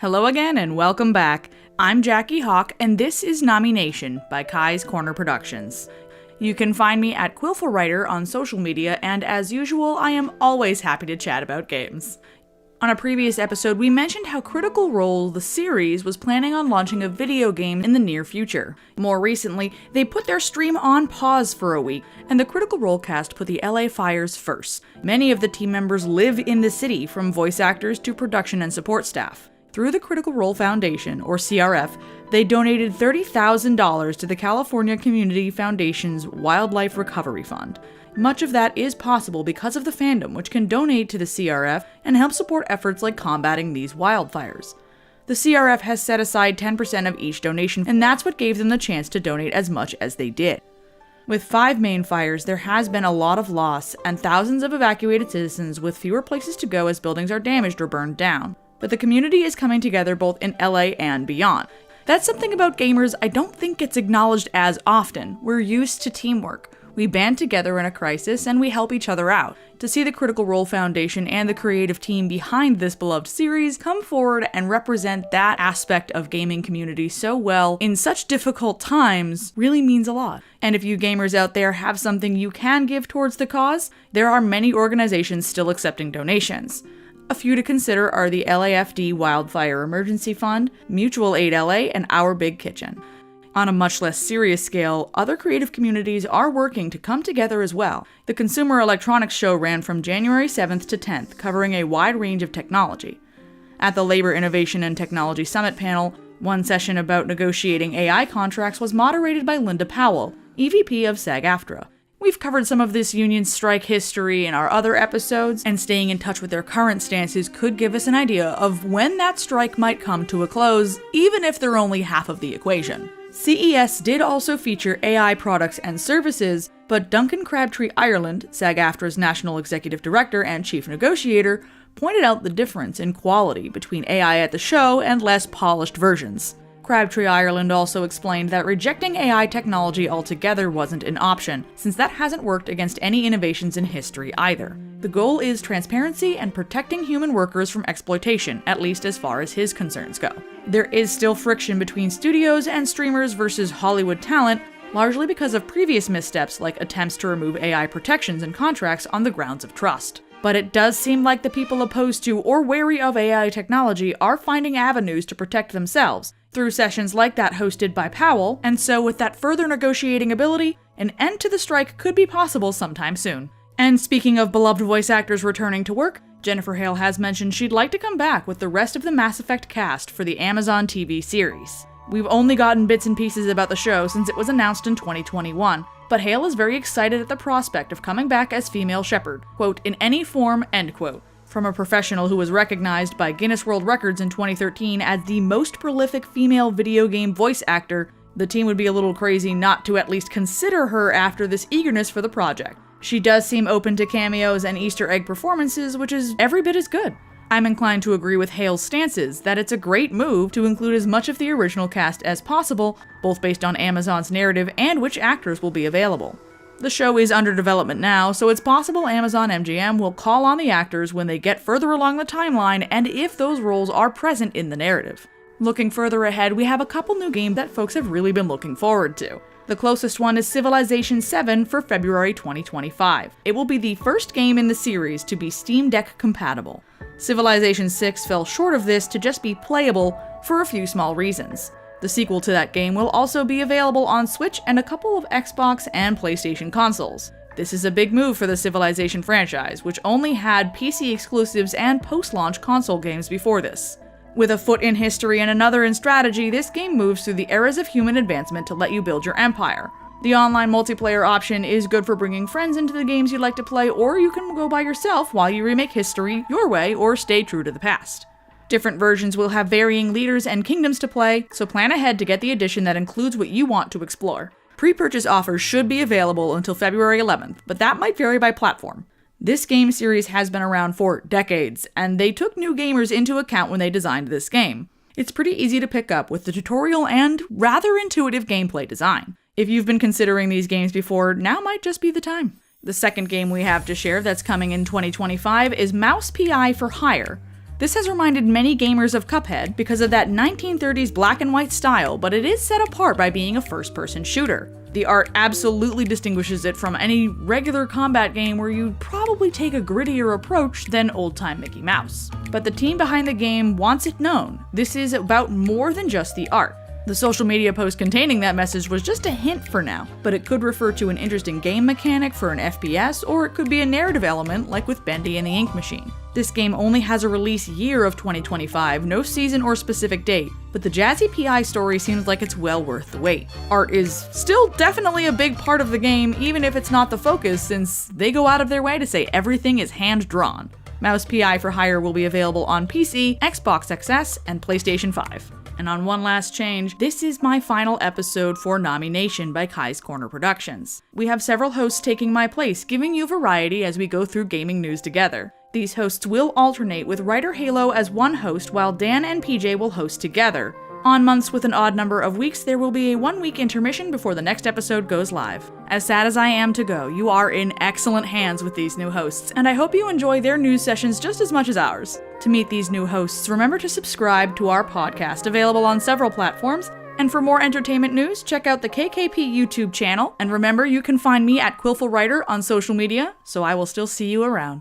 Hello again and welcome back. I'm Jackie Hawk and this is Nami Nation by Kai's Korner Productions. You can find me at Quillful on social media, and as usual, I am always happy to chat about games. On a previous episode, we mentioned how Critical Role, the series, was planning on launching a video game in the near future. More recently, they put their stream on pause for a week, and the Critical Role cast put the LA Fires first. Many of the team members live in the city, from voice actors to production and support staff. Through the Critical Role Foundation, or CRF, they donated $30,000 to the California Community Foundation's Wildlife Recovery Fund. Much of that is possible because of the fandom, which can donate to the CRF and help support efforts like combating these wildfires. The CRF has set aside 10% of each donation, and that's what gave them the chance to donate as much as they did. With 5 main fires, there has been a lot of loss, and thousands of evacuated citizens with fewer places to go as buildings are damaged or burned down. But the community is coming together both in LA and beyond. That's something about gamers I don't think gets acknowledged as often. We're used to teamwork. We band together in a crisis and we help each other out. To see the Critical Role Foundation and the creative team behind this beloved series come forward and represent that aspect of gaming community so well in such difficult times really means a lot. And if you gamers out there have something you can give towards the cause, there are many organizations still accepting donations. A few to consider are the LAFD Wildfire Emergency Fund, Mutual Aid LA, and Our Big Kitchen. On a much less serious scale, other creative communities are working to come together as well. The Consumer Electronics Show ran from January 7th to 10th, covering a wide range of technology. At the Labor Innovation and Technology Summit panel, one session about negotiating AI contracts was moderated by Linda Powell, EVP of SAG-AFTRA. We've covered some of this union's strike history in our other episodes, and staying in touch with their current stances could give us an idea of when that strike might come to a close, even if they're only half of the equation. CES did also feature AI products and services, but Duncan Crabtree Ireland, SAG-AFTRA's National Executive Director and Chief Negotiator, pointed out the difference in quality between AI at the show and less polished versions. Crabtree Ireland also explained that rejecting AI technology altogether wasn't an option, since that hasn't worked against any innovations in history either. The goal is transparency and protecting human workers from exploitation, at least as far as his concerns go. There is still friction between studios and streamers versus Hollywood talent, largely because of previous missteps like attempts to remove AI protections in contracts on the grounds of trust. But it does seem like the people opposed to or wary of AI technology are finding avenues to protect themselves through sessions like that hosted by Powell, and so with that further negotiating ability, an end to the strike could be possible sometime soon. And speaking of beloved voice actors returning to work, Jennifer Hale has mentioned she'd like to come back with the rest of the Mass Effect cast for the Amazon TV series. We've only gotten bits and pieces about the show since it was announced in 2021, but Hale is very excited at the prospect of coming back as female Shepard, quote, in any form, end quote. From a professional who was recognized by Guinness World Records in 2013 as the most prolific female video game voice actor, the team would be a little crazy not to at least consider her after this eagerness for the project. She does seem open to cameos and Easter egg performances, which is every bit as good. I'm inclined to agree with Hale's stances that it's a great move to include as much of the original cast as possible, both based on Amazon's narrative and which actors will be available. The show is under development now, so it's possible Amazon MGM will call on the actors when they get further along the timeline and if those roles are present in the narrative. Looking further ahead, we have a couple new games that folks have really been looking forward to. The closest one is Civilization VII for February 2025. It will be the first game in the series to be Steam Deck compatible. Civilization VI fell short of this to just be playable for a few small reasons. The sequel to that game will also be available on Switch and a couple of Xbox and PlayStation consoles. This is a big move for the Civilization franchise, which only had PC exclusives and post-launch console games before this. With a foot in history and another in strategy, this game moves through the eras of human advancement to let you build your empire. The online multiplayer option is good for bringing friends into the games you'd like to play, or you can go by yourself while you remake history your way or stay true to the past. Different versions will have varying leaders and kingdoms to play, so plan ahead to get the edition that includes what you want to explore. Pre-purchase offers should be available until February 11th, but that might vary by platform. This game series has been around for decades, and they took new gamers into account when they designed this game. It's pretty easy to pick up with the tutorial and rather intuitive gameplay design. If you've been considering these games before, now might just be the time. The second game we have to share that's coming in 2025 is Mouse PI for Hire. This has reminded many gamers of Cuphead because of that 1930s black and white style, but it is set apart by being a first-person shooter. The art absolutely distinguishes it from any regular combat game where you'd probably take a grittier approach than old-time Mickey Mouse. But the team behind the game wants it known. This is about more than just the art. The social media post containing that message was just a hint for now, but it could refer to an interesting game mechanic for an FPS, or it could be a narrative element like with Bendy and the Ink Machine. This game only has a release year of 2025, no season or specific date, but the jazzy PI story seems like it's well worth the wait. Art is still definitely a big part of the game, even if it's not the focus, since they go out of their way to say everything is hand-drawn. Mouse PI for Hire will be available on PC, Xbox XS, and PlayStation 5. And on one last change, this is my final episode for Nami Nation by Kai's Korner Productions. We have several hosts taking my place, giving you variety as we go through gaming news together. These hosts will alternate, with writer Hale as one host while Dan and PJ will host together. On months with an odd number of weeks, there will be a 1-week intermission before the next episode goes live. As sad as I am to go, you are in excellent hands with these new hosts, and I hope you enjoy their news sessions just as much as ours. To meet these new hosts, remember to subscribe to our podcast, available on several platforms, and for more entertainment news, check out the KKP YouTube channel, and remember you can find me at Quillful Writer on social media, so I will still see you around.